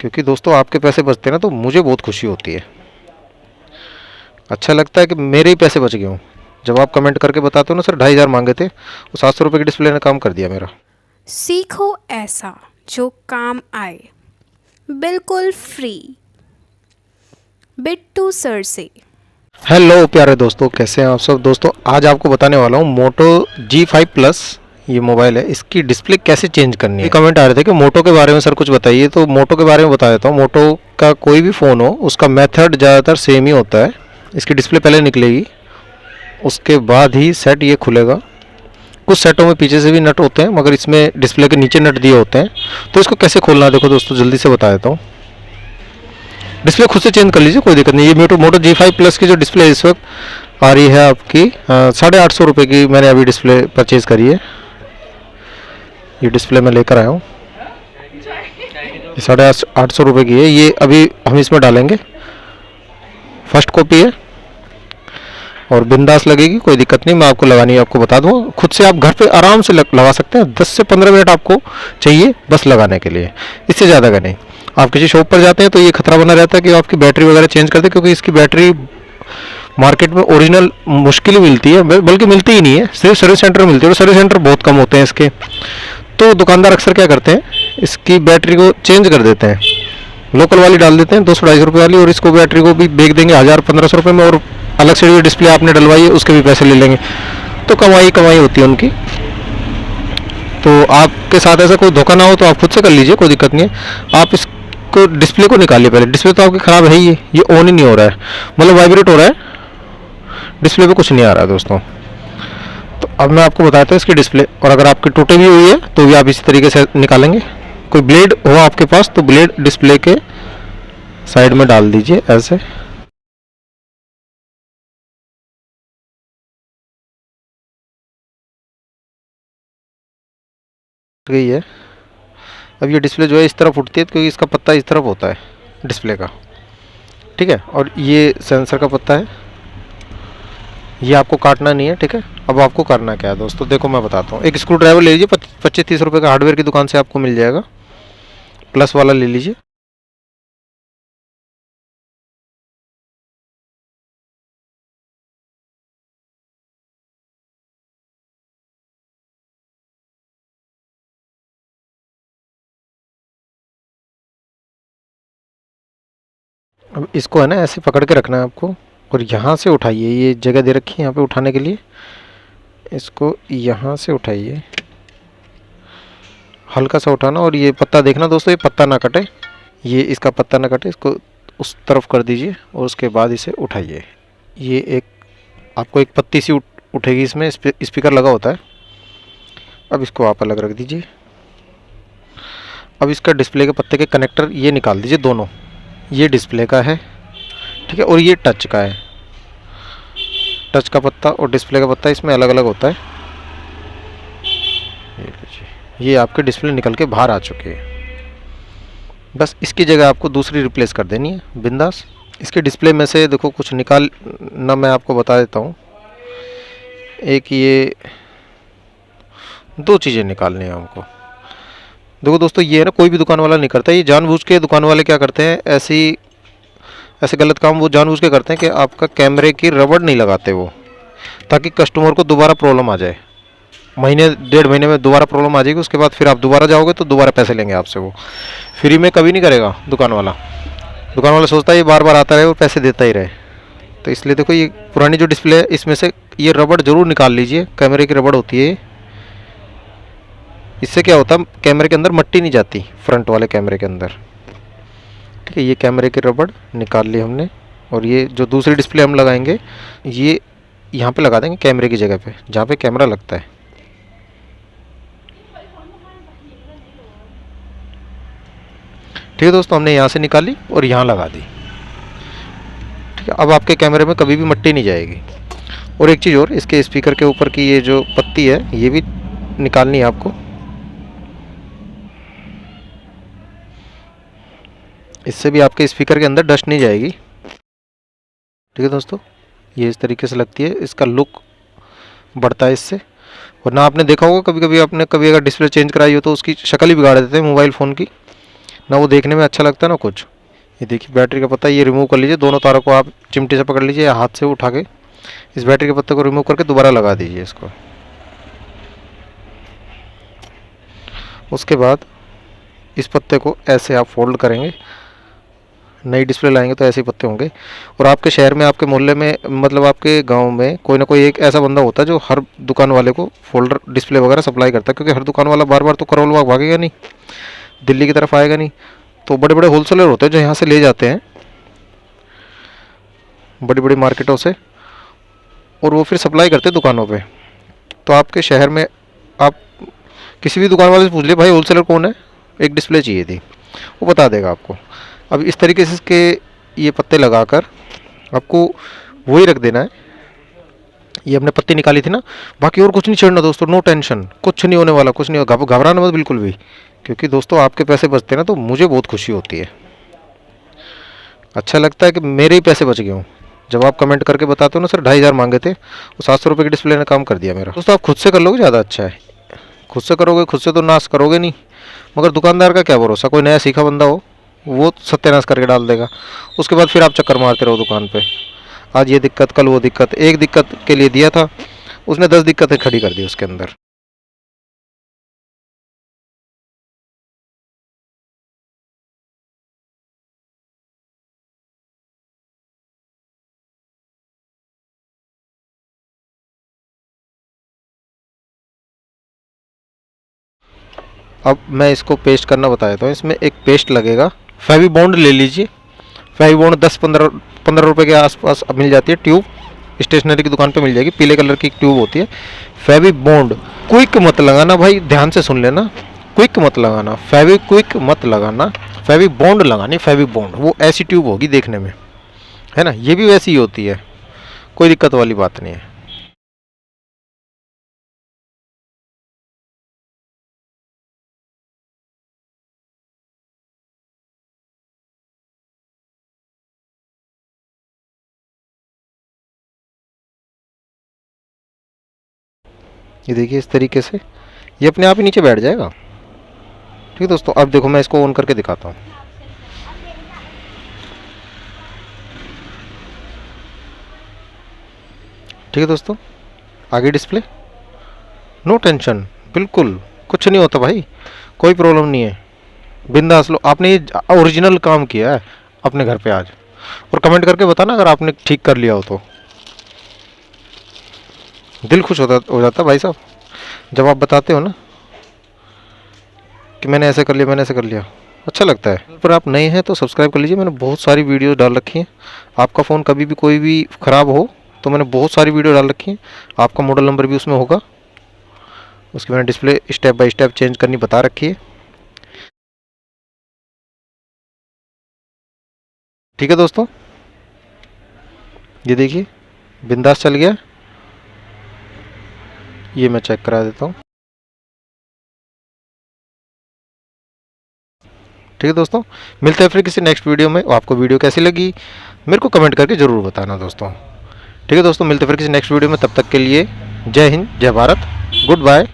क्योंकि दोस्तों आपके पैसे बचते हैं ना तो मुझे बहुत खुशी होती है। अच्छा लगता है कि मेरे ही पैसे बच गए हों। जब आप कमेंट करके बताते हो ना सर 2,500 मांगे थे, वो 700 रुपये की डिस्प्ले ने काम कर दिया मेरा। सीखो ऐसा जो काम आए, बिल्कुल फ्री। बिट्टू सर से। हेलो प्यारे दोस्तों, कैसे हैं आप सब। दोस्तों आज आपको बताने वाला हूँ मोटो G5 प्लस ये मोबाइल है, इसकी डिस्प्ले कैसे चेंज करनी है। कमेंट आ रहे थे कि मोटो के बारे में सर कुछ बताइए, तो मोटो के बारे में बता देता हूँ। मोटो का कोई भी फ़ोन हो उसका मेथड ज़्यादातर सेम ही होता है। इसकी डिस्प्ले पहले निकलेगी, उसके बाद ही सेट ये खुलेगा। कुछ सेटों में पीछे से भी नट होते हैं, मगर इसमें डिस्प्ले के नीचे नट दिए होते हैं। तो इसको कैसे खोलना है देखो दोस्तों, जल्दी से बता देता हूँ। डिस्प्ले खुद से चेंज कर लीजिए, कोई दिक्कत नहीं। ये मोटो G5 प्लस की जो डिस्प्ले इस वक्त आ रही है आपकी 850 रुपये की, मैंने अभी डिस्प्ले परचेज़ करी है। ये डिस्प्ले मैं लेकर आया हूँ, 850 रुपये की है ये। अभी हम इसमें डालेंगे, फर्स्ट कॉपी है और बिंदास लगेगी, कोई दिक्कत नहीं। मैं आपको लगानी है, आपको बता दूँ। खुद से आप घर पे आराम से लगा सकते हैं। 10 से 15 मिनट आपको चाहिए बस लगाने के लिए, इससे ज़्यादा का नहीं। आप किसी शॉप पर जाते हैं तो ये खतरा बना रहता है कि आपकी बैटरी वगैरह चेंज कर दे, क्योंकि इसकी बैटरी मार्केट में ओरिजिनल मुश्किल ही मिलती है, बल्कि मिलती ही नहीं है, सिर्फ सर्विस सेंटर मिलती है, और सर्विस सेंटर बहुत कम होते हैं इसके। तो दुकानदार अक्सर क्या करते हैं, इसकी बैटरी को चेंज कर देते हैं, लोकल वाली डाल देते हैं 200-250 रुपये वाली, और इसको बैटरी को भी बेच देंगे 1000-1500 रुपये में, और अलग से जो डिस्प्ले आपने डलवाई है उसके भी पैसे ले लेंगे। तो कमाई होती है उनकी। तो आपके साथ ऐसा कोई धोखा ना हो तो आप खुद से कर लीजिए, कोई दिक्कत नहीं है। आप इसको डिस्प्ले को निकालिए पहले। डिस्प्ले तो आपकी ख़राब है ही, ये ऑन ही नहीं हो रहा है, मतलब वाइब्रेट हो रहा है, डिस्प्ले पे कुछ नहीं आ रहा है दोस्तों। तो अब मैं आपको बताता हूँ इसकी डिस्प्ले, और अगर आपकी टूटी भी हुई है तो भी आप इसी तरीके से निकालेंगे। कोई ब्लेड हो आपके पास तो ब्लेड डिस्प्ले के साइड में डाल दीजिए ऐसे। गई है। अब ये डिस्प्ले जो है इस तरफ उठती है, क्योंकि इसका पत्ता इस तरफ होता है डिस्प्ले का, ठीक है। और ये सेंसर का पत्ता है, ये आपको काटना नहीं है, ठीक है। अब आपको करना क्या है दोस्तों, देखो मैं बताता हूँ। एक स्क्रू ड्राइवर ले लीजिए, 25-30 रुपये का हार्डवेयर की दुकान से आपको मिल जाएगा, प्लस वाला ले लीजिए। अब इसको है ना ऐसे पकड़ के रखना है आपको, और यहाँ से उठाइए, ये जगह दे रखी है यहाँ पे उठाने के लिए। इसको यहाँ से उठाइए, हल्का सा उठाना, और ये पत्ता देखना दोस्तों, ये पत्ता ना कटे, ये इसका पत्ता ना कटे। इसको उस तरफ कर दीजिए और उसके बाद इसे उठाइए। ये एक आपको एक पत्ती सी उठेगी, इसमें स्पीकर लगा होता है। अब इसको आप अलग रख दीजिए। अब इसका डिस्प्ले के पत्ते के कनेक्टर ये निकाल दीजिए दोनों। ये डिस्प्ले का है, ठीक है, और ये टच का है। टच का पत्ता और डिस्प्ले का पत्ता इसमें अलग अलग होता है। ये आपके डिस्प्ले निकल के बाहर आ चुके हैं। बस इसकी जगह आपको दूसरी रिप्लेस कर देनी है बिंदास। इसके डिस्प्ले में से देखो कुछ निकाल ना, मैं आपको बता देता हूँ। एक ये 2 चीज़ें निकालनी है हमको। देखो दोस्तों, ये है ना कोई भी दुकान वाला नहीं करता, ये जानबूझ के दुकान वाले क्या करते हैं, ऐसे गलत काम वो जानबूझ के करते हैं कि आपका कैमरे की रबड़ नहीं लगाते वो, ताकि कस्टमर को दोबारा प्रॉब्लम आ जाए। महीने 1.5 महीने में दोबारा प्रॉब्लम आ जाएगी, उसके बाद फिर आप दोबारा जाओगे तो दोबारा पैसे लेंगे आपसे। वो फ्री में कभी नहीं करेगा दुकान वाला। दुकान वाला सोचता है ये बार बार आता रहे और पैसे देता ही रहे। तो इसलिए देखो, ये पुरानी जो डिस्प्ले है इसमें से ये रबड़ ज़रूर निकाल लीजिए, कैमरे की रबड़ होती है। इससे क्या होता है, कैमरे के अंदर मट्टी नहीं जाती, फ्रंट वाले कैमरे के अंदर, ठीक है। ये कैमरे की रबड़ निकाल ली हमने, और ये जो दूसरी डिस्प्ले हम लगाएंगे ये यहाँ पे लगा देंगे कैमरे की जगह पे, जहाँ पे कैमरा लगता है, ठीक है दोस्तों। हमने यहाँ से निकाली और यहाँ लगा दी, ठीक है। अब आपके कैमरे में कभी भी मट्टी नहीं जाएगी। और एक चीज़ और, इसके स्पीकर के ऊपर की ये जो पत्ती है ये भी निकालनी है आपको। इससे भी आपके स्पीकर के अंदर डस्ट नहीं जाएगी, ठीक है दोस्तों। ये इस तरीके से लगती है, इसका लुक बढ़ता है इससे। वरना आपने देखा होगा कभी कभी आपने कभी अगर डिस्प्ले चेंज कराई हो तो उसकी शक्ल ही बिगाड़ देते हैं मोबाइल फ़ोन की। ना वो देखने में अच्छा लगता है ना कुछ। ये देखिए बैटरी का पत्ता, ये रिमूव कर लीजिए, दोनों तारों को आप चिमटे से पकड़ लीजिए या हाथ से उठा के इस बैटरी के पत्ते को रिमूव करके दोबारा लगा दीजिए इसको। उसके बाद इस पत्ते को ऐसे आप फोल्ड करेंगे, नई डिस्प्ले लाएंगे तो ऐसे ही पत्ते होंगे। और आपके शहर में, आपके मोहल्ले में, मतलब आपके गांव में कोई ना कोई एक ऐसा बंदा होता है जो हर दुकान वाले को फोल्डर डिस्प्ले वगैरह सप्लाई करता है, क्योंकि हर दुकान वाला बार बार तो करोल बाग भागेगा नहीं, दिल्ली की तरफ आएगा नहीं। तो बड़े बड़े होलसेलर होते हैं जो यहाँ से ले जाते हैं बड़ी बड़ी मार्केटों से, और वो फिर सप्लाई करते हैं दुकानों पे। तो आपके शहर में आप किसी भी दुकान वाले से पूछ लिए भाई होलसेलर कौन है, एक डिस्प्ले चाहिए थी, वो बता देगा आपको। अब इस तरीके से इसके ये पत्ते लगाकर आपको वही रख देना है। ये हमने पत्ती निकाली थी ना, बाकी और कुछ नहीं छेड़ना दोस्तों, नो टेंशन, कुछ नहीं होने वाला, कुछ नहीं होगा, घबराना मत बिल्कुल भी, क्योंकि दोस्तों आपके पैसे बचते हैं ना तो मुझे बहुत खुशी होती है। अच्छा लगता है कि मेरे ही पैसे बच गए हों। जब आप कमेंट करके बताते हो ना सर 2500 मांगे थे, वो 700 रुपये की डिस्प्ले ने काम कर दिया मेरा। दोस्तों आप खुद से कर लोगे ज़्यादा अच्छा है, खुद से करोगे, खुद से तो नाश करोगे नहीं, मगर दुकानदार का क्या भरोसा, कोई नया सीखा बंदा हो वो सत्यानाश करके डाल देगा। उसके बाद फिर आप चक्कर मारते रहो दुकान पे, आज ये दिक्कत, कल वो दिक्कत। एक दिक्कत के लिए दिया था, उसने 10 दिक्कतें खड़ी कर दी उसके अंदर। अब मैं इसको पेस्ट करना बता देता हूँ। इसमें एक पेस्ट लगेगा, फेवी बॉन्ड ले लीजिए। फेवी बॉन्ड 10-15 रुपये के आसपास अब मिल जाती है ट्यूब, स्टेशनरी की दुकान पे मिल जाएगी, पीले कलर की एक ट्यूब होती है फेवी बॉन्ड। क्विक मत लगाना भाई, ध्यान से सुन लेना, क्विक मत लगाना, फेवी क्विक मत लगाना, फेवी बॉन्ड लगानी, फेवी बॉन्ड। वो ऐसी ट्यूब होगी देखने में, है ना, ये भी वैसी ही होती है, कोई दिक्कत वाली बात नहीं है। ये देखिए इस तरीके से ये अपने आप ही नीचे बैठ जाएगा। ठीक है दोस्तों, अब देखो मैं इसको ऑन करके दिखाता हूँ। ठीक है दोस्तों, आगे डिस्प्ले, नो टेंशन, बिल्कुल कुछ नहीं होता भाई, कोई प्रॉब्लम नहीं है, बिंदास लो। आपने ये ओरिजिनल काम किया है अपने घर पे आज, और कमेंट करके बताना अगर आपने ठीक कर लिया हो तो। दिल खुश हो जाता भाई साहब जब आप बताते हो ना कि मैंने ऐसे कर लिया, मैंने ऐसे कर लिया, अच्छा लगता है। पर आप नए हैं तो सब्सक्राइब कर लीजिए, मैंने बहुत सारी वीडियो डाल रखी हैं। आपका फ़ोन कभी भी कोई भी ख़राब हो तो मैंने बहुत सारी वीडियो डाल रखी हैं, आपका मॉडल नंबर भी उसमें होगा, उसकी मैंने display step by step change करनी बता रखी है। ठीक है दोस्तों, ये देखिए बिंदास चल गया, ये मैं चेक करा देता हूँ। ठीक है दोस्तों, मिलते हैं फिर किसी नेक्स्ट वीडियो में। आपको वीडियो कैसी लगी मेरे को कमेंट करके ज़रूर बताना दोस्तों। ठीक है दोस्तों, मिलते हैं फिर किसी नेक्स्ट वीडियो में, तब तक के लिए जय हिंद, जय भारत, गुड बाय।